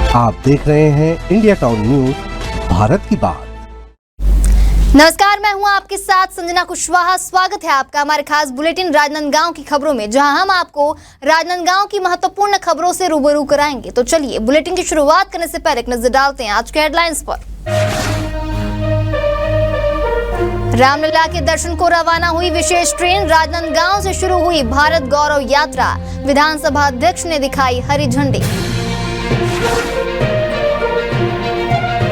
आप देख रहे हैं इंडिया टाउन न्यूज, भारत की बात। नमस्कार, मैं हूं आपके साथ संजना कुशवाहा। स्वागत है आपका हमारे खास बुलेटिन राजनांदगांव की खबरों में, जहां हम आपको राजनांदगांव की महत्वपूर्ण खबरों से रूबरू कराएंगे। तो चलिए बुलेटिन की शुरुआत करने से पहले एक नजर डालते हैं आज के हेडलाइंस पर। रामलला के दर्शन को रवाना हुई विशेष ट्रेन। राजनांदगांव से शुरू हुई भारत गौरव यात्रा। विधानसभा अध्यक्ष ने दिखाई हरी झंडी।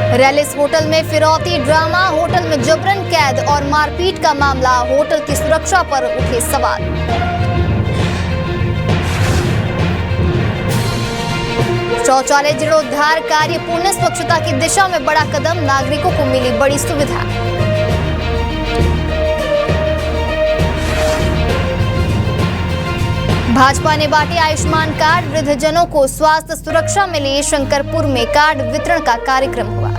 रैलिस होटल में फिरौती ड्रामा। होटल में जबरन कैद और मारपीट का मामला। होटल की सुरक्षा पर उठे सवाल। शौचालय जीर्णोद्धार कार्य पूर्ण। स्वच्छता की दिशा में बड़ा कदम। नागरिकों को मिली बड़ी सुविधा। भाजपा ने बांटे आयुष्मान कार्ड। वृद्धजनों को स्वास्थ्य सुरक्षा मिली। शंकरपुर में कार्ड वितरण का कार्यक्रम हुआ।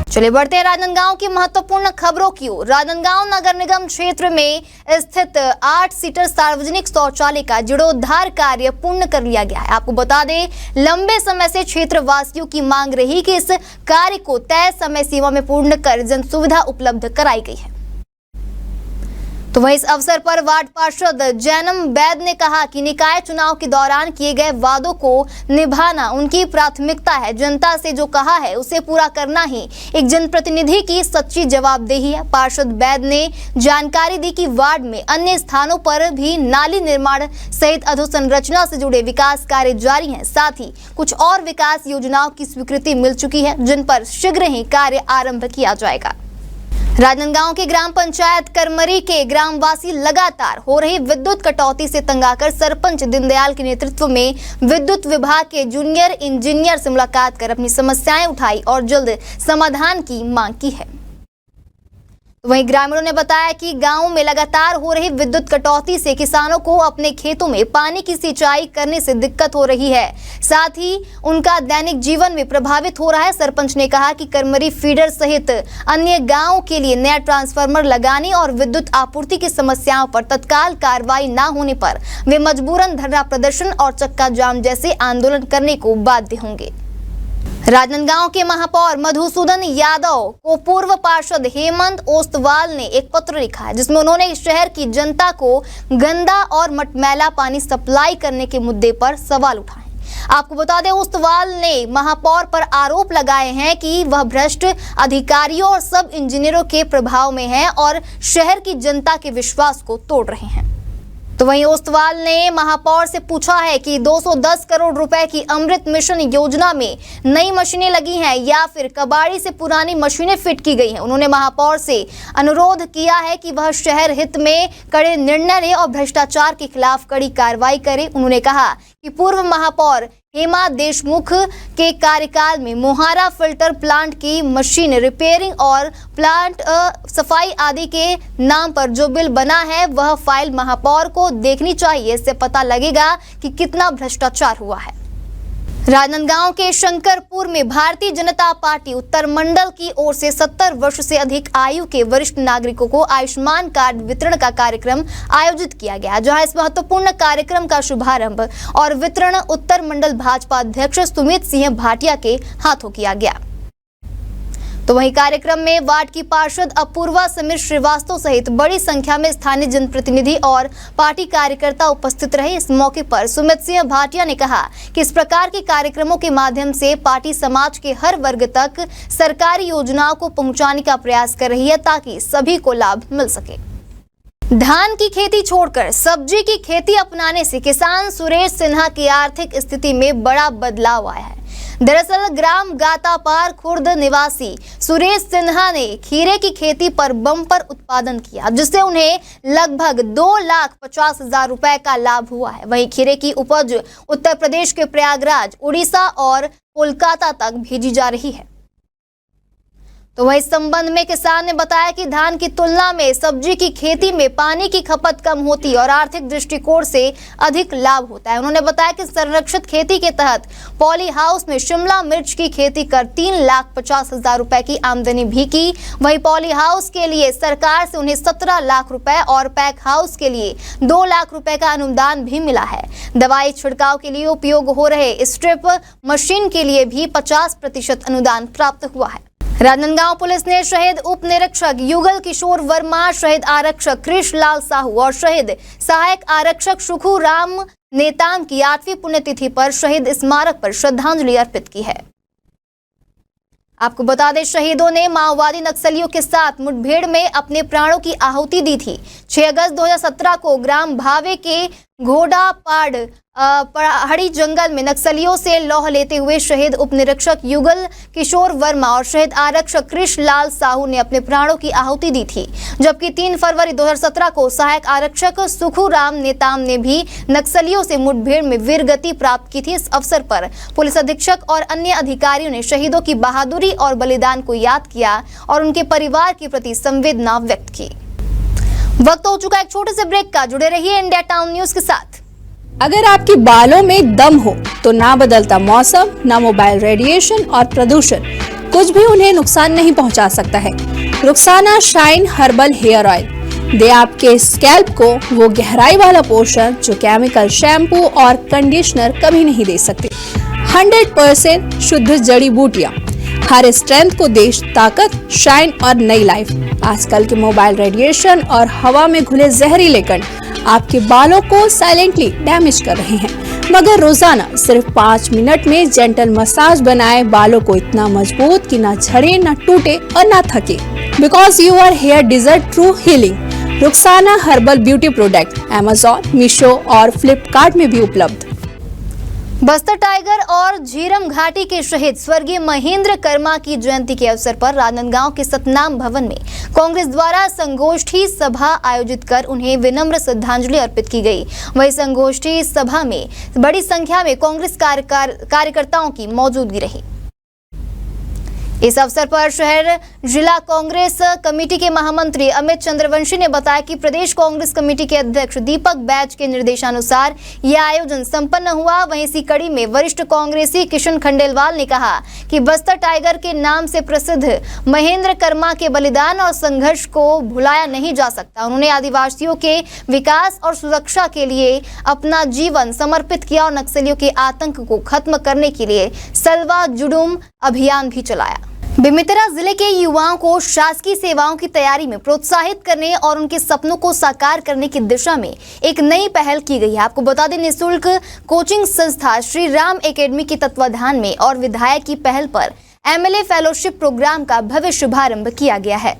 चलिए बढ़ते हैं राजनांदगांव की महत्वपूर्ण खबरों की ओर। राजनांदगांव नगर निगम क्षेत्र में स्थित 8 सीटर सार्वजनिक शौचालय का जीर्णोद्धार कार्य पूर्ण कर लिया गया है। आपको बता दें, लंबे समय से क्षेत्र वासियों की मांग रही कि इस कार्य को तय समय सीमा में पूर्ण कर जन सुविधा उपलब्ध कराई गई है। तो वहीं इस अवसर पर वार्ड पार्षद जैनम बैद ने कहा कि निकाय चुनाव के दौरान किए गए वादों को निभाना उनकी प्राथमिकता है। जनता से जो कहा है उसे पूरा करना ही एक जनप्रतिनिधि की सच्ची जवाबदेही है। पार्षद बैद ने जानकारी दी कि वार्ड में अन्य स्थानों पर भी नाली निर्माण सहित अधोसंरचना से जुड़े विकास कार्य जारी हैं। साथ ही कुछ और विकास योजनाओं की स्वीकृति मिल चुकी है, जिन पर शीघ्र ही कार्य आरंभ किया जाएगा। राजनांदगांव के ग्राम पंचायत करमरी के ग्रामवासी लगातार हो रही विद्युत कटौती से तंग आकर सरपंच दीनदयाल के नेतृत्व में विद्युत विभाग के जूनियर इंजीनियर से मुलाकात कर अपनी समस्याएं उठाई और जल्द समाधान की मांग की है। वहीं ग्रामीणों ने बताया कि गांव में लगातार हो रही विद्युत कटौती से किसानों को अपने खेतों में पानी की सिंचाई करने से दिक्कत हो रही है। साथ ही उनका दैनिक जीवन भी प्रभावित हो रहा है। सरपंच ने कहा कि करमरी फीडर सहित अन्य गांवों के लिए नया ट्रांसफार्मर लगाने और विद्युत आपूर्ति की समस्याओं पर तत्काल कार्रवाई न होने पर वे मजबूरन धरना प्रदर्शन और चक्का जाम जैसे आंदोलन करने को बाध्य होंगे। राजनांदगांव के महापौर मधुसूदन यादव को पूर्व पार्षद हेमंत ओस्तवाल ने एक पत्र लिखा है, जिसमें उन्होंने शहर की जनता को गंदा और मटमैला पानी सप्लाई करने के मुद्दे पर सवाल उठाए। आपको बता दें, ओस्तवाल ने महापौर पर आरोप लगाए हैं कि वह भ्रष्ट अधिकारियों और सब इंजीनियरों के प्रभाव में है और शहर की जनता के विश्वास को तोड़ रहे हैं। तो वहीं ओस्तवाल ने महापौर से पूछा है कि 210 करोड़ रुपए की अमृत मिशन योजना में नई मशीनें लगी हैं या फिर कबाड़ी से पुरानी मशीनें फिट की गई हैं। उन्होंने महापौर से अनुरोध किया है कि वह शहर हित में कड़े निर्णय ले और भ्रष्टाचार के खिलाफ कड़ी कार्रवाई करे। उन्होंने कहा कि पूर्व महापौर हेमा देशमुख के कार्यकाल में मोहारा फिल्टर प्लांट की मशीन रिपेयरिंग और प्लांट सफाई आदि के नाम पर जो बिल बना है वह फाइल महापौर को देखनी चाहिए। इससे पता लगेगा कि कितना भ्रष्टाचार हुआ है। राजनांदगांव के शंकरपुर में भारतीय जनता पार्टी उत्तर मंडल की ओर से 70 वर्ष से अधिक आयु के वरिष्ठ नागरिकों को आयुष्मान कार्ड वितरण का कार्यक्रम आयोजित किया गया, जहां इस महत्वपूर्ण कार्यक्रम का शुभारंभ और वितरण उत्तर मंडल भाजपा अध्यक्ष सुमित सिंह भाटिया के हाथों किया गया। तो वहीं कार्यक्रम में वार्ड की पार्षद अपूर्वा समीर श्रीवास्तव सहित बड़ी संख्या में स्थानीय जनप्रतिनिधि और पार्टी कार्यकर्ता उपस्थित रहे। इस मौके पर सुमित सिंह भाटिया ने कहा कि इस प्रकार के कार्यक्रमों के माध्यम से पार्टी समाज के हर वर्ग तक सरकारी योजनाओं को पहुंचाने का प्रयास कर रही है, ताकि सभी को लाभ मिल सके। धान की खेती छोड़कर सब्जी की खेती अपनाने से किसान सुरेश सिन्हा की आर्थिक स्थिति में बड़ा बदलाव आया है। दरअसल ग्राम गातापार खुर्द निवासी सुरेश सिन्हा ने खीरे की खेती पर बम्पर उत्पादन किया, जिससे उन्हें लगभग 2,50,000 रुपए का लाभ हुआ है। वहीं खीरे की उपज उत्तर प्रदेश के प्रयागराज, उड़ीसा और कोलकाता तक भेजी जा रही है। तो वहीं इस संबंध में किसान ने बताया कि धान की तुलना में सब्जी की खेती में पानी की खपत कम होती है और आर्थिक दृष्टिकोण से अधिक लाभ होता है। उन्होंने बताया कि संरक्षित खेती के तहत पॉली हाउस में शिमला मिर्च की खेती कर 3,50,000 रुपए की आमदनी भी की। वहीं पॉली हाउस के लिए सरकार से उन्हें 17 लाख रुपए और पैक हाउस के लिए 2 लाख रुपए का अनुदान भी मिला है। दवाई छिड़काव के लिए उपयोग हो रहे स्ट्रिप मशीन के लिए भी 50% अनुदान प्राप्त हुआ है। राजनांदगांव पुलिस ने शहीद उप निरीक्षक युगल किशोर वर्मा, शहीद आरक्षक कृष लाल साहू और शहीद सहायक आरक्षक सुखू राम नेताम की 8वीं पुण्यतिथि पर शहीद स्मारक पर श्रद्धांजलि अर्पित की है। आपको बता दें, शहीदों ने माओवादी नक्सलियों के साथ मुठभेड़ में अपने प्राणों की आहुति दी थी। 6 अगस्त 2017 को ग्राम भावे के घोड़ा पहाड़ी जंगल में नक्सलियों से लौह लेते हुए शहीद उप निरीक्षक युगल किशोर वर्मा और शहीद आरक्षक कृष लाल साहू ने अपने प्राणों की आहुति दी थी। जबकि 3 फरवरी 2017 को सहायक आरक्षक सुखू राम नेताम ने भी नक्सलियों से मुठभेड़ में वीरगति प्राप्त की थी। इस अवसर पर पुलिस अधीक्षक और अन्य अधिकारियों ने शहीदों की बहादुरी और बलिदान को याद किया और उनके परिवार के प्रति संवेदना व्यक्त की। वक्त हो चुका है एक छोटे से ब्रेक का। जुड़े रहिए इंडिया टाउन न्यूज के साथ। अगर आपके बालों में दम हो तो ना बदलता मौसम, ना मोबाइल रेडिएशन और प्रदूषण कुछ भी उन्हें नुकसान नहीं पहुंचा सकता है। Rukhsana shine herbal hair oil दे आपके स्कैल्प को वो गहराई वाला पोषण जो केमिकल शैम्पू और कंडीशनर कभी नहीं दे सकते। 100% शुद्ध जड़ी बूटियां हर स्ट्रेंथ को दे ताकत, शाइन और नई लाइफ। आजकल के मोबाइल रेडिएशन और हवा में घुले जहरीले कण आपके बालों को साइलेंटली डैमेज कर रहे हैं, मगर रोजाना सिर्फ 5 मिनट में जेंटल मसाज बनाए बालों को इतना मजबूत कि ना झड़े, ना टूटे और ना थके। Because you are hair deserve true healing. Ruksana herbal beauty product Amazon, Meesho और फ्लिपकार्ट में भी उपलब्ध। बस्तर टाइगर और झीरम घाटी के शहीद स्वर्गीय महेंद्र कर्मा की जयंती के अवसर पर राजनांदगांव के सतनाम भवन में कांग्रेस द्वारा संगोष्ठी सभा आयोजित कर उन्हें विनम्र श्रद्धांजलि अर्पित की गई। वहीं संगोष्ठी सभा में बड़ी संख्या में कांग्रेस कार्यकर्ताओं की मौजूदगी रही। इस अवसर पर शहर जिला कांग्रेस कमेटी के महामंत्री अमित चंद्रवंशी ने बताया कि प्रदेश कांग्रेस कमेटी के अध्यक्ष दीपक बैज के निर्देशानुसार यह आयोजन संपन्न हुआ। वहीं इसी कड़ी में वरिष्ठ कांग्रेसी किशन खंडेलवाल ने कहा कि बस्तर टाइगर के नाम से प्रसिद्ध महेंद्र कर्मा के बलिदान और संघर्ष को भुलाया नहीं जा सकता। उन्होंने आदिवासियों के विकास और सुरक्षा के लिए अपना जीवन समर्पित किया और नक्सलियों के आतंक को खत्म करने के लिए सलवा जुडूम अभियान भी चलाया। बेमेतरा जिले के युवाओं को शासकीय सेवाओं की तैयारी में प्रोत्साहित करने और उनके सपनों को साकार करने की दिशा में एक नई पहल की गई है। आपको बता दें, निःशुल्क कोचिंग संस्था श्री राम एकेडमी के तत्वाधान में और विधायक की पहल पर MLA फेलोशिप प्रोग्राम का भव्य शुभारंभ किया गया है,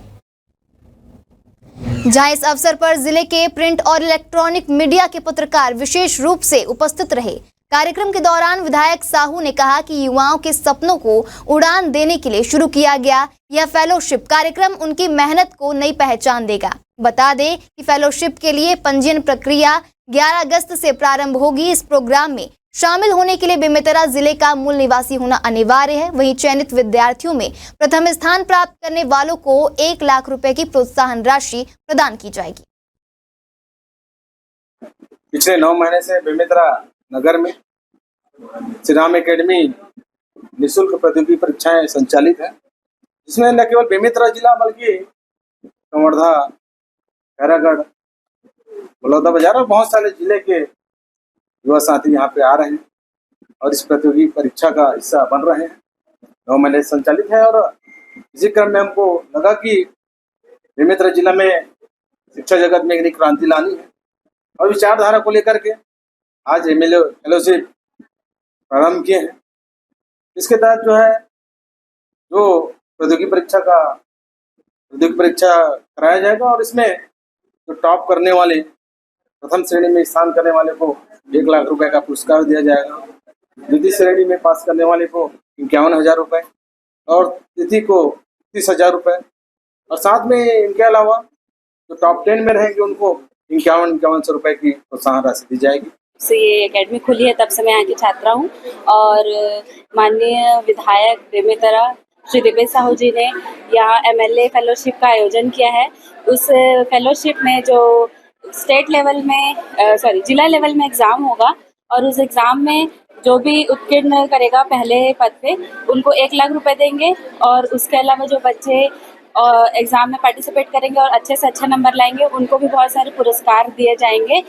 जहां इस अवसर पर जिले के प्रिंट और इलेक्ट्रॉनिक मीडिया के पत्रकार विशेष रूप से उपस्थित रहे। कार्यक्रम के दौरान विधायक साहू ने कहा कि युवाओं के सपनों को उड़ान देने के लिए शुरू किया गया यह फेलोशिप कार्यक्रम उनकी मेहनत को नई पहचान देगा। बता दें कि फेलोशिप के लिए पंजीयन प्रक्रिया 11 अगस्त से प्रारंभ होगी। इस प्रोग्राम में शामिल होने के लिए बेमेतरा जिले का मूल निवासी होना अनिवार्य है। वहीं चयनित विद्यार्थियों में प्रथम स्थान प्राप्त करने वालों को 1 लाख रुपए की प्रोत्साहन राशि प्रदान की जाएगी। पिछले 9 महीने से बेमेतरा नगर में श्री राम एकेडमी निःशुल्क प्रतियोगी परीक्षाएं संचालित है, जिसमें न केवल बेमेतरा जिला बल्कि संवर्धा, खैरागढ़, बलौदाबाजार और बहुत सारे जिले के युवा साथी यहाँ पे आ रहे हैं और इस प्रतियोगी परीक्षा का हिस्सा बन रहे हैं। 9 महीने संचालित है और इसी क्रम में हमको लगा कि बेमेतरा जिला में शिक्षा जगत में एक नई क्रांति लानी है और विचारधारा को लेकर के आज MLA फेलोशिप प्रारंभ किए हैं। इसके तहत जो प्रतियोगी परीक्षा कराया जाएगा और इसमें जो टॉप करने वाले, प्रथम श्रेणी में स्थान करने वाले को 1 लाख रुपए का पुरस्कार दिया जाएगा। द्वितीय श्रेणी में पास करने वाले को 51,000 रुपए और तृतीय को 30,000 रुपए और साथ में इनके अलावा जो टॉप 10 में रहेंगे उनको 51,000 रुपए की प्रोत्साहन राशि दी जाएगी। से ये एकेडमी खुली है तब से मैं यहाँ की छात्रा हूँ और माननीय विधायक बेमेतरा श्री दिपेश साहू जी ने यहाँ MLA फेलोशिप का आयोजन किया है। उस फेलोशिप में जो स्टेट लेवल में जिला लेवल में एग्ज़ाम होगा और उस एग्ज़ाम में जो भी उत्तीर्ण करेगा पहले पद पे उनको 1 लाख रुपए देंगे और उसके अलावा जो बच्चे एग्ज़ाम में पार्टिसिपेट करेंगे और अच्छे से अच्छा नंबर लाएंगे उनको भी बहुत सारे पुरस्कार दिए जाएंगे।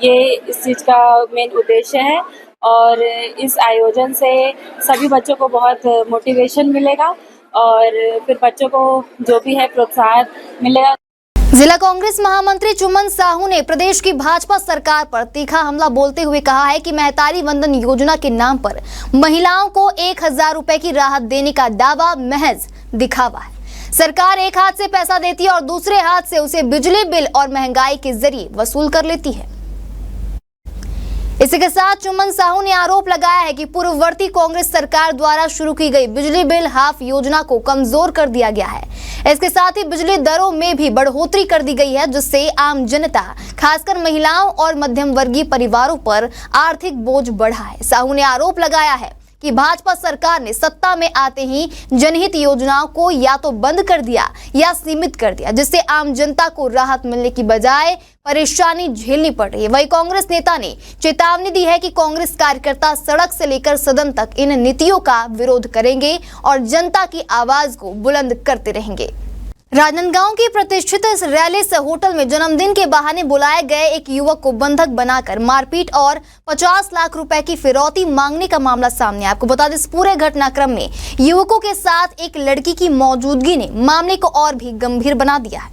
ये इस चीज़ का मेन उद्देश्य है और इस आयोजन से सभी बच्चों को बहुत मोटिवेशन मिलेगा और फिर बच्चों को जो भी है प्रोत्साहन मिलेगा। जिला कांग्रेस महामंत्री चुमन साहू ने प्रदेश की भाजपा सरकार पर तीखा हमला बोलते हुए कहा है कि महतारी वंदन योजना के नाम पर महिलाओं को 1000 रुपए की राहत देने का दावा महज दिखावा है। सरकार एक हाथ से पैसा देती है और दूसरे हाथ से उसे बिजली बिल और महंगाई के जरिए वसूल कर लेती है। इसी के साथ चुमन साहू ने आरोप लगाया है कि पूर्ववर्ती कांग्रेस सरकार द्वारा शुरू की गई बिजली बिल हाफ योजना को कमजोर कर दिया गया है। इसके साथ ही बिजली दरों में भी बढ़ोतरी कर दी गई है, जिससे आम जनता खासकर महिलाओं और मध्यम वर्गीय परिवारों पर आर्थिक बोझ बढ़ा है। साहू ने आरोप लगाया है कि भाजपा सरकार ने सत्ता में आते ही जनहित योजनाओं को या तो बंद कर दिया या सीमित कर दिया, जिससे आम जनता को राहत मिलने की बजाय परेशानी झेलनी पड़ रही है। वहीं कांग्रेस नेता ने चेतावनी दी है कि कांग्रेस कार्यकर्ता सड़क से लेकर सदन तक इन नीतियों का विरोध करेंगे और जनता की आवाज को बुलंद करते रहेंगे। राजनांदगांव की प्रतिष्ठित रैलिस होटल में जन्मदिन के बहाने बुलाए गए एक युवक को बंधक बनाकर मारपीट और 50 लाख रुपए की फिरौती मांगने का मामला सामने। आपको बता दें, इस पूरे घटनाक्रम में युवकों के साथ एक लड़की की मौजूदगी ने मामले को और भी गंभीर बना दिया है।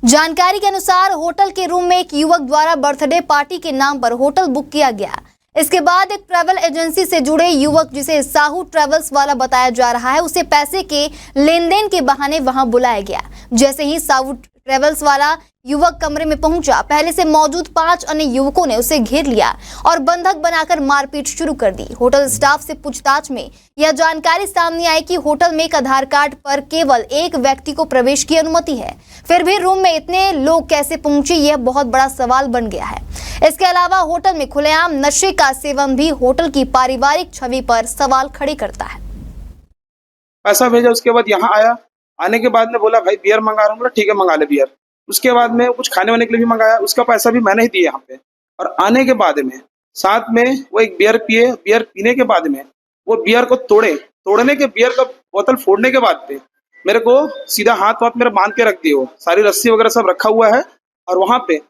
जानकारी के अनुसार होटल के रूम में एक युवक द्वारा बर्थडे पार्टी के नाम पर होटल बुक किया गया। इसके बाद एक ट्रैवल एजेंसी से जुड़े युवक, जिसे साहू ट्रैवल्स वाला बताया जा रहा है, उसे पैसे के लेन देन के बहाने वहां बुलाया गया। जैसे ही साहू ट्रैवल्स वाला युवक कमरे में पहुंचा, पहले से मौजूद 5 अन्य युवकों ने उसे घेर लिया और बंधक बनाकर मारपीट शुरू कर दी। होटल स्टाफ से पूछताछ में यह जानकारी सामने आई कि होटल में एक आधार कार्ड पर केवल एक व्यक्ति को प्रवेश की अनुमति है। फिर भी रूम में इतने लोग कैसे पहुंचे, यह बहुत बड़ा सवाल बन गया है। इसके अलावा होटल में खुलेआम नशे का सेवन भी होटल की पारिवारिक छवि पर सवाल खड़े करता है। पैसा भेजा, उसके बाद यहाँ आया, आने के बाद में बोला भाई बियर मंगा रहा हूँ, बोला ठीक है मंगा ले बियर। उसके बाद में कुछ खाने वाने के लिए भी मंगाया, उसका पैसा भी मैंने ही दिया यहाँ पे। और आने के बाद में साथ में वो एक बियर पिए, बियर पीने के बाद में वो बियर को तोड़ने के बियर का बोतल फोड़ने के बाद पे मेरे को सीधा हाथ वाथ मेरे बांध के रख दिए। वो सारी रस्सी वगैरह सब रखा हुआ है और वहां पे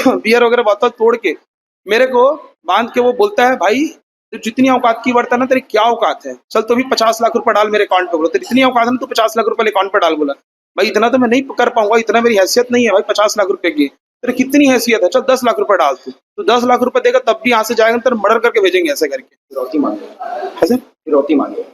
बियर वगैरह बोतल तोड़ के मेरे को बांध के वो बोलता है भाई तो जितनी औकात की बढ़ता ना, तेरी क्या औकात है, चल तो भी 50 लाख रुपए डाल मेरे अकाउंट पे। बोला तेरी इतनी औकात है ना, तो 50 लाख रुपए अकाउंट पे डाल। बोला भाई इतना तो मैं नहीं कर पाऊंगा, इतना मेरी हैसियत नहीं है भाई 50 लाख रुपए की। तेरी कितनी हैसियत है, चल 10 लाख रुपए डाल तू 10 लाख रुपए देगा तब भी यहाँ से जाएगा, तेरे मर्डर करके भेजेंगे ऐसे करके। फिरौती मांगे, फिरौती मांगे,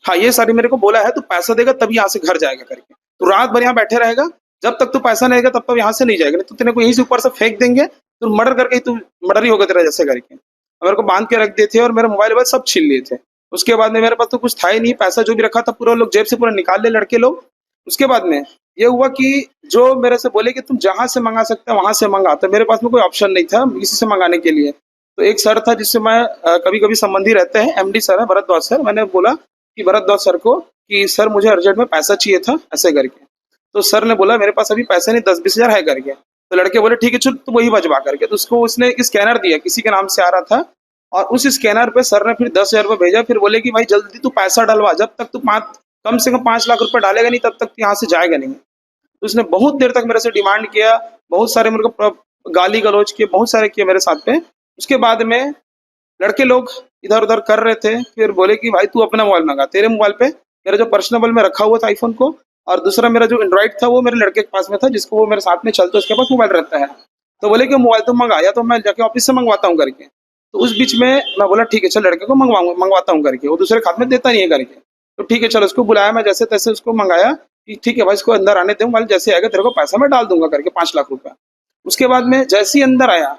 हाँ ये सारी मेरे को बोला है, तू पैसा देगा तभी यहाँ से घर जाएगा करके। तू रात भर यहाँ बैठे रहेगा, जब तक तू पैसा नहीं देगा तब तक यहाँ से नहीं जाएगा, नहीं तो तेरे को यहीं से ऊपर से फेंक देंगे, तू मर्डर करके तू मर्डर ही होगा तेरा जैसे करके। मेरे को बांध के रख दिए थे और मेरा मोबाइल वोबाइल सब छीन लिए थे। उसके बाद में मेरे पास तो कुछ था ही नहीं, पैसा जो भी रखा था पूरा लोग जेब से पूरा निकाल ले लड़के लोग। उसके बाद में ये हुआ कि जो मेरे से बोले कि तुम जहां से मंगा सकते हैं वहां से मंगा, तो मेरे पास में कोई ऑप्शन नहीं था किसी से मंगाने के लिए। तो एक सर था जिससे मैं कभी कभी संबंधी रहते हैं, MD सर है भरद्वाज सर। मैंने बोला कि भरद्वाज सर को कि सर मुझे अर्जेंट में पैसा चाहिए था ऐसे करके। तो सर ने बोला मेरे पास अभी पैसे नहीं, 10-20 हज़ार है करके। तो लड़के बोले ठीक है चल तू वही भजवा करके। तो उसको उसने एक स्कैनर दिया, किसी के नाम से आ रहा था, और उस स्कैनर पे सर ने फिर 10,000 रुपये भेजा। फिर बोले कि भाई जल्दी तू पैसा डलवा, जब तक तू कम से कम 5 लाख रुपए डालेगा नहीं तब तक यहाँ से जाएगा नहीं। तो उसने बहुत देर तक मेरे से डिमांड किया, बहुत सारे मेरे को गाली गलौज किए, बहुत सारे किए मेरे साथ पे। उसके बाद में लड़के लोग इधर उधर कर रहे थे, फिर बोले कि भाई तू अपना मोबाइल मंगा, तेरे मोबाइल पे मेरा जो पर्सनल में रखा हुआ था आईफोन को, और दूसरा मेरा जो एंड्रॉइड था वो मेरे लड़के के पास में था जिसको वो मेरे साथ में चलता, उसके पास मोबाइल रहता है। तो बोले कि मोबाइल तो मंगाया, तो मैं जाके ऑफिस से मंगवाता हूँ करके। तो उस बीच में मैं बोला ठीक है चल लड़के को मंगवाता हूँ करके, वो दूसरे खाते में देता नहीं है करके। तो ठीक है चल उसको बुलाया, मैं जैसे तैसे उसको मंगाया कि ठीक है भाई इसको अंदर आने दूँ, वाले जैसे आएगा तेरे को पैसा मैं डाल दूंगा करके 5 लाख रुपया। उसके बाद में जैसे ही अंदर आया,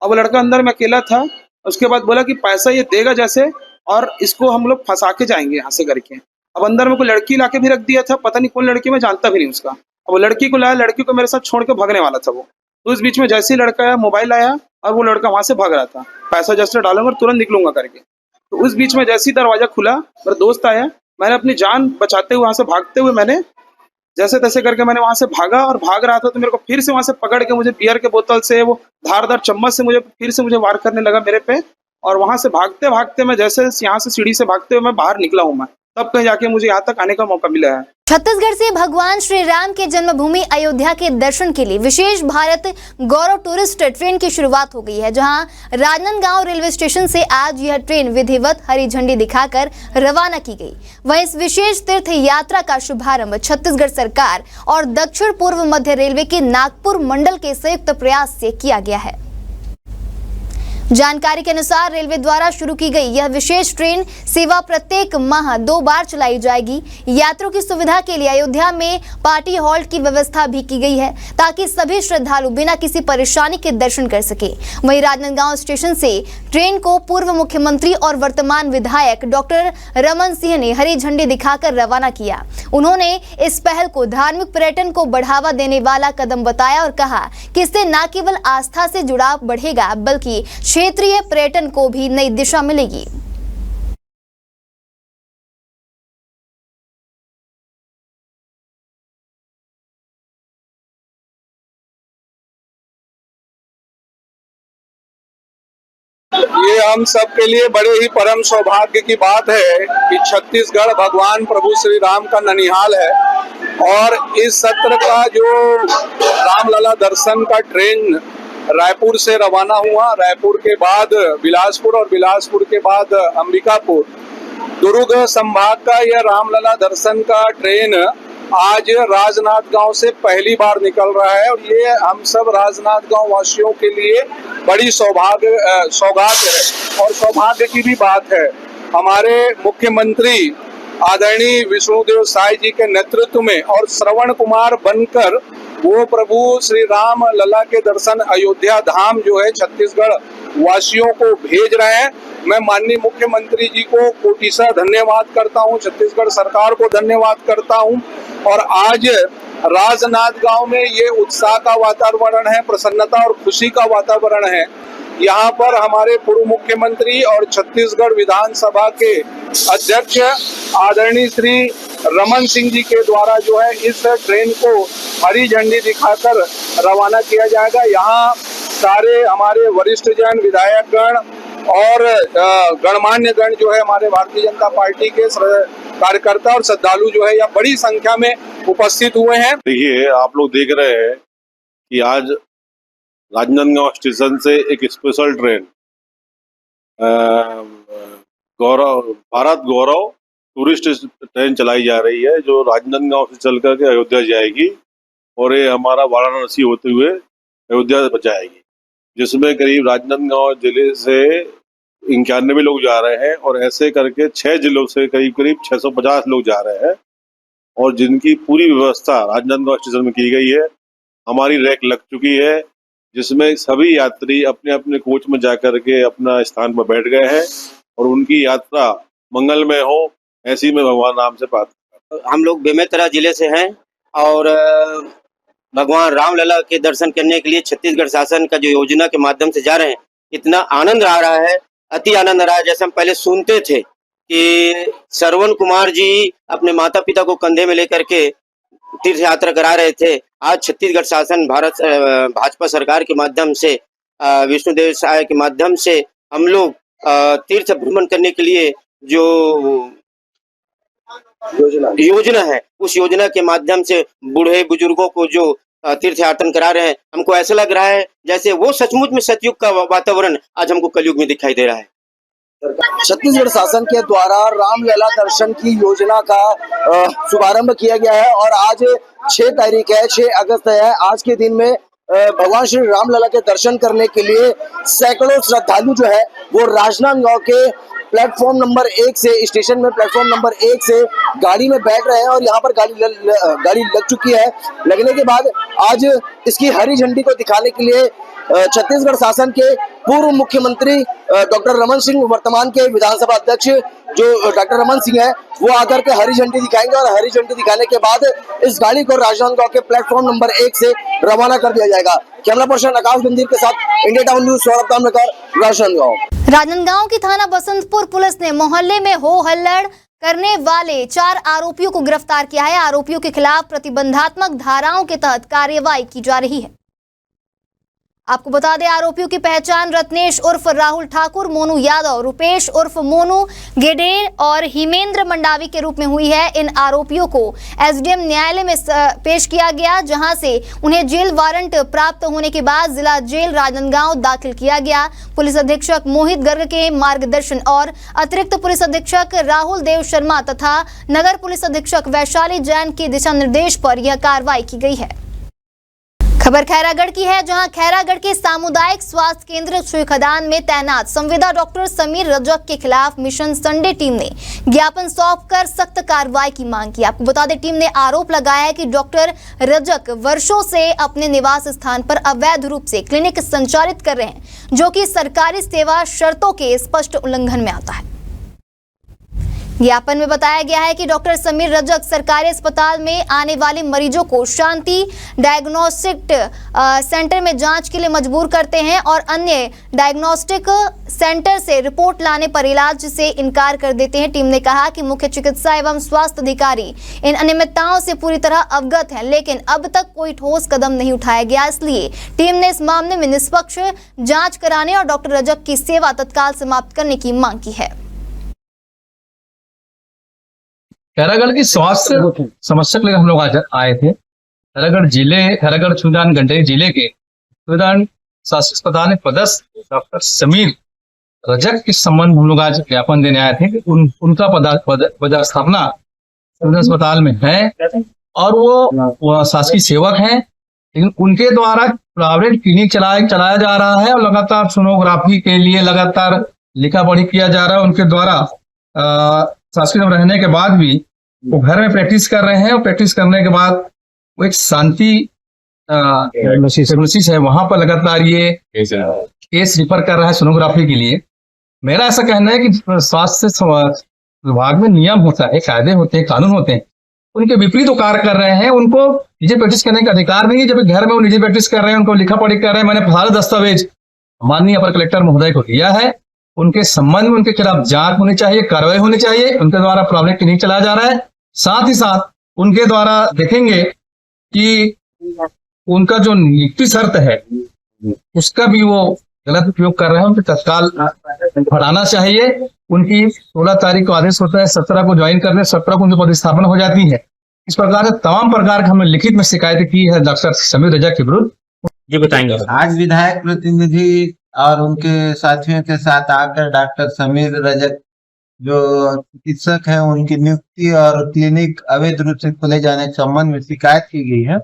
अब वो लड़का अंदर में अकेला था। उसके बाद बोला कि पैसा ये देगा जैसे, और इसको हम लोग फंसा के जाएंगे यहाँ से करके। अब अंदर में कोई लड़की लाके भी रख दिया था, पता नहीं कौन लड़की, मैं जानता भी नहीं उसका। अब वो लड़की को लाया, लड़की को मेरे साथ छोड़ के भागने वाला था वो। तो उस बीच में जैसे ही लड़का आया, मोबाइल आया और वो लड़का वहां से भाग रहा था, पैसा जैसे डालूंगा और तुरंत निकलूंगा करके। तो उस बीच में जैसे ही दरवाजा खुला, मेरा दोस्त आया, मैंने अपनी जान बचाते हुए वहां से भागते हुए मैंने जैसे तैसे करके मैंने वहां से भागा, और भाग रहा था तो मेरे को फिर से वहां से पकड़ के मुझे बियर के बोतल से, वो धारदार चम्मच से मुझे वार करने लगा मेरे पे। और वहां से भागते भागते मैं जैसे यहाँ से सीढ़ी से भागते हुए मैं बाहर निकला हूँ, मैं तब कहीं जाके मुझे यहाँ तक आने का मौका मिला है। छत्तीसगढ़ से भगवान श्री राम के जन्मभूमि अयोध्या के दर्शन के लिए विशेष भारत गौरव टूरिस्ट ट्रेन की शुरुआत हो गई है, जहां राजनांदगांव रेलवे स्टेशन से आज यह ट्रेन विधिवत हरी झंडी दिखाकर रवाना की गई। वहीं इस विशेष तीर्थ यात्रा का शुभारंभ छत्तीसगढ़ सरकार और दक्षिण पूर्व मध्य रेलवे के नागपुर मंडल के संयुक्त प्रयास से किया गया है। जानकारी के अनुसार रेलवे द्वारा शुरू की गई यह विशेष ट्रेन सेवा प्रत्येक माह 2 बार चलाई जाएगी। यात्रियों की सुविधा के लिए अयोध्या में पार्टी हॉल की व्यवस्था भी की गई है, ताकि सभी श्रद्धालु बिना किसी परेशानी के दर्शन कर सके। वहीं राजनांदगांव स्टेशन से ट्रेन को पूर्व मुख्यमंत्री और वर्तमान विधायक डॉक्टर रमन सिंह ने हरी झंडी दिखाकर रवाना किया। उन्होंने इस पहल को धार्मिक पर्यटन को बढ़ावा देने वाला कदम बताया और कहा कि इससे न केवल आस्था से जुड़ाव बढ़ेगा, बल्कि क्षेत्रीय पर्यटन को भी नई दिशा मिलेगी। ये हम सब के लिए बड़े ही परम सौभाग्य की बात है कि छत्तीसगढ़ भगवान प्रभु श्री राम का ननिहाल है, और इस सत्र का जो रामलला दर्शन का ट्रेन रायपुर से रवाना हुआ, रायपुर के बाद बिलासपुर और बिलासपुर के बाद अंबिकापुर, दुर्ग संभाग का यह रामलला दर्शन का ट्रेन आज राजनांदगांव से पहली बार निकल रहा है। और ये हम सब राजनांदगांव वासियों के लिए बड़ी सौगात है और सौभाग्य की भी बात है। हमारे मुख्यमंत्री आदरणीय विष्णुदेव साय जी के नेतृत्व में और श्रवण कुमार बनकर वो प्रभु श्री राम लला के दर्शन अयोध्या धाम जो है छत्तीसगढ़ वासियों को भेज रहे हैं। मैं माननीय मुख्यमंत्री जी को कोटिशा धन्यवाद करता हूं, छत्तीसगढ़ सरकार को धन्यवाद करता हूं। और आज राजनांदगांव में ये उत्साह का वातावरण है, प्रसन्नता और खुशी का वातावरण है। यहाँ पर हमारे पूर्व मुख्यमंत्री और छत्तीसगढ़ विधानसभा के अध्यक्ष आदरणीय श्री रमन सिंह जी के द्वारा जो है इस ट्रेन को हरी झंडी दिखाकर रवाना किया जाएगा। यहाँ सारे हमारे वरिष्ठ जन, विधायक गण और गणमान्य गण जो है हमारे भारतीय जनता पार्टी के कार्यकर्ता और श्रद्धालु जो है यह बड़ी संख्या में उपस्थित हुए हैं। देखिए, आप लोग देख रहे हैं कि आज राजनांदगांव स्टेशन से एक स्पेशल ट्रेन भारत गौरव टूरिस्ट ट्रेन चलाई जा रही है, जो राजनांदगांव से चल करके अयोध्या जाएगी और ये हमारा वाराणसी होते हुए अयोध्या जाएगी, जिसमें करीब राजनांदगांव जिले से 91 लोग जा रहे हैं और ऐसे करके 6 जिलों से करीब 650 लोग जा रहे हैं, और जिनकी पूरी व्यवस्था राजनांदगांव स्टेशन में की गई है। हमारी रैक लग चुकी है, जिसमें सभी यात्री अपने अपने कोच में जाकर के अपना स्थान पर बैठ गए हैं और उनकी यात्रा मंगलमय हो, ऐसी में भगवान राम से प्रार्थना। हम लोग बेमेतरा जिले से हैं और भगवान रामलला के दर्शन करने के लिए छत्तीसगढ़ शासन का जो योजना के माध्यम से जा रहे हैं, इतना आनंद आ रहा है, अति आनंद आ रहा है। जैसे हम पहले सुनते थे कि श्रवण कुमार जी अपने माता पिता को कंधे में लेकर के तीर्थ यात्रा करा रहे थे, आज छत्तीसगढ़ शासन भाजपा सरकार के माध्यम से, विष्णुदेव साय के माध्यम से हम लोग तीर्थ भ्रमण करने के लिए जो योजना है, उस योजना के माध्यम से बूढ़े बुजुर्गों को जो तीर्थ यात्रा करा रहे हैं, हमको ऐसा लग रहा है जैसे वो सचमुच में सतयुग का वातावरण आज हमको कलयुग में दिखाई दे रहा है। छत्तीसगढ़ शासन के द्वारा रामलला दर्शन की योजना का शुभारंभ किया गया है और आज 6 तारीख है, 6 अगस्त है। आज के दिन में भगवान श्री रामलला के दर्शन करने के लिए सैकड़ों श्रद्धालु जो है वो राजनांदगांव के प्लेटफॉर्म नंबर 1 से, स्टेशन में प्लेटफॉर्म नंबर 1 से गाड़ी में बैठ रहे हैं और यहाँ पर गाड़ी लग चुकी है। लगने के बाद आज इसकी हरी झंडी को दिखाने के लिए छत्तीसगढ़ शासन के पूर्व मुख्यमंत्री डॉक्टर रमन सिंह, वर्तमान के विधानसभा अध्यक्ष जो डॉक्टर रमन सिंह है, वो आकर के हरी झंडी दिखाएंगे और हरी झंडी दिखाने के बाद इस गाड़ी को राजनांदगांव के प्लेटफॉर्म नंबर 1 से रवाना कर दिया जाएगा। कैमरा पर्सन आकाश गंभीर के साथ India town news, Saurabh Tamrakar, Rajnandgaon. Rajnandgaon की थाना बसंतपुर पुलिस ने मोहल्ले में हो हल्लड़ करने वाले 4 आरोपियों को गिरफ्तार किया है। आरोपियों के खिलाफ प्रतिबंधात्मक धाराओं के तहत कार्रवाई की जा रही है। आपको बता दें, आरोपियों की पहचान रत्नेश उर्फ राहुल ठाकुर, मोनू यादव, रुपेश उर्फ मोनू गेडेर और हिमेंद्र मंडावी के रूप में हुई है। इन आरोपियों को एसडीएम न्यायालय में पेश किया गया, जहां से उन्हें जेल वारंट प्राप्त होने के बाद जिला जेल राजनांदगांव दाखिल किया गया। पुलिस अधीक्षक मोहित गर्ग के मार्गदर्शन और अतिरिक्त पुलिस अधीक्षक राहुल देव शर्मा तथा नगर पुलिस अधीक्षक वैशाली जैन के दिशा निर्देश पर यह कार्रवाई की गई है। खबर खैरागढ़ की है, जहां खैरागढ़ के सामुदायिक स्वास्थ्य केंद्र सुईखदान में तैनात संविदा डॉक्टर समीर रजक के खिलाफ मिशन संडे टीम ने ज्ञापन सौंपकर सख्त कार्रवाई की मांग की। आपको बता दें, टीम ने आरोप लगाया है कि डॉक्टर रजक वर्षों से अपने निवास स्थान पर अवैध रूप से क्लिनिक संचालित कर रहे हैं, जो कि सरकारी सेवा शर्तों के स्पष्ट उल्लंघन में आता है। ज्ञापन में बताया गया है कि डॉक्टर समीर रजक सरकारी अस्पताल में आने वाले मरीजों को शांति डायग्नोस्टिक सेंटर में जांच के लिए मजबूर करते हैं और अन्य डायग्नोस्टिक सेंटर से रिपोर्ट लाने पर इलाज से इनकार कर देते हैं। टीम ने कहा कि मुख्य चिकित्सा एवं स्वास्थ्य अधिकारी इन अनियमितताओं से पूरी तरह अवगत हैं, लेकिन अब तक कोई ठोस कदम नहीं उठाया गया। इसलिए टीम ने इस मामले में निष्पक्ष जाँच कराने और डॉक्टर रजक की सेवा तत्काल समाप्त करने की मांग की है। खैरागढ़ की स्वास्थ्य समस्या के लिए हम लोग आज आए थे। खैरागढ़ छुदान गंडई जिले के छुदान शासकीय अस्पताल में पदस्थ डॉक्टर समीर रजक के संबंध हम लोग आज ज्ञापन देने आए थे कि उनका पदस्थापना अस्पताल में है और वो शासकीय सेवक हैं, लेकिन उनके द्वारा प्राइवेट क्लिनिक चलाया जा रहा है और लगातार सोनोग्राफी के लिए लगातार लिखा पढ़ी किया जा रहा है। उनके द्वारा शासकीय में रहने के बाद भी वो घर में प्रैक्टिस कर रहे हैं और प्रैक्टिस करने के बाद वो एक शांति है, वहां पर लगातार ये केस रिफर कर रहा है सोनोग्राफी के लिए। मेरा ऐसा कहना है कि स्वास्थ्य विभाग में नियम होता है, कायदे होते हैं, कानून होते हैं, उनके विपरीत वो कार्य कर रहे हैं। उनको निजी प्रैक्टिस करने का अधिकार नहीं है। जब घर में वो निजी प्रैक्टिस कर रहे हैं, उनको लिखा पढ़ी कर रहे हैं। मैंने सारे दस्तावेज माननीय अपर कलेक्टर महोदय को दिया है। उनके संबंध में उनके खिलाफ जांच होनी चाहिए, कार्रवाई होनी चाहिए। उनके द्वारा प्राइवेट क्लिनिक चलाया जा रहा है। साथ ही साथ उनके द्वारा देखेंगे कि उनका जो नियुक्ति शर्त है उसका भी वो गलत उपयोग कर रहे हैं। उनके तत्काल हटाना चाहिए। उनकी 16 तारीख को आदेश होता है, 17 को ज्वाइन करने, 17 को उनकी पदस्थापना हो जाती है। इस प्रकार से तमाम प्रकार की हमने लिखित में शिकायत की है डॉक्टर समीर रजक के विरुद्ध। ये बताएंगे। आज विधायक प्रतिनिधि और उनके साथियों के साथ आकर डॉक्टर समीर रजक जो चिकित्सक हैं, उनकी नियुक्ति और क्लिनिक अवैध रूप से खोले जाने के संबंध में शिकायत की गई है।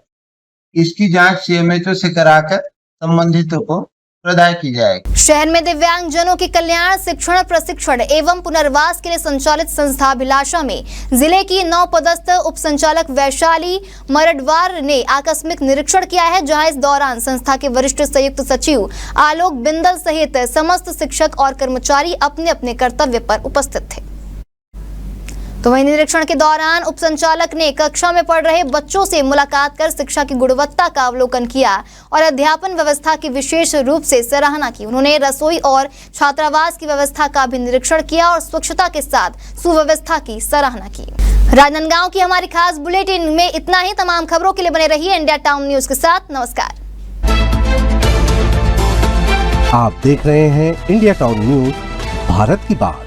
इसकी जांच सीएमएचओ से कराकर संबंधितों को प्रदान की जाएगी। शहर में दिव्यांग जनों के कल्याण, शिक्षण, प्रशिक्षण एवं पुनर्वास के लिए संचालित संस्था अभिलाषा में जिले की नवपदस्थ उप संचालक वैशाली मरडवार ने आकस्मिक निरीक्षण किया है, जहां इस दौरान संस्था के वरिष्ठ संयुक्त सचिव आलोक बिंदल सहित समस्त शिक्षक और कर्मचारी अपने अपने कर्तव्य पर उपस्थित थे। तो वहीं निरीक्षण के दौरान उप संचालक ने कक्षा में पढ़ रहे बच्चों से मुलाकात कर शिक्षा की गुणवत्ता का अवलोकन किया और अध्यापन व्यवस्था की विशेष रूप से सराहना की। उन्होंने रसोई और छात्रावास की व्यवस्था का भी निरीक्षण किया और स्वच्छता के साथ सुव्यवस्था की सराहना की। राजनांदगांव की हमारी खास बुलेटिन में इतना ही। तमाम खबरों के लिए बने रहिए इंडिया टाउन न्यूज के साथ। नमस्कार। आप देख रहे हैं इंडिया टाउन न्यूज, भारत की बात।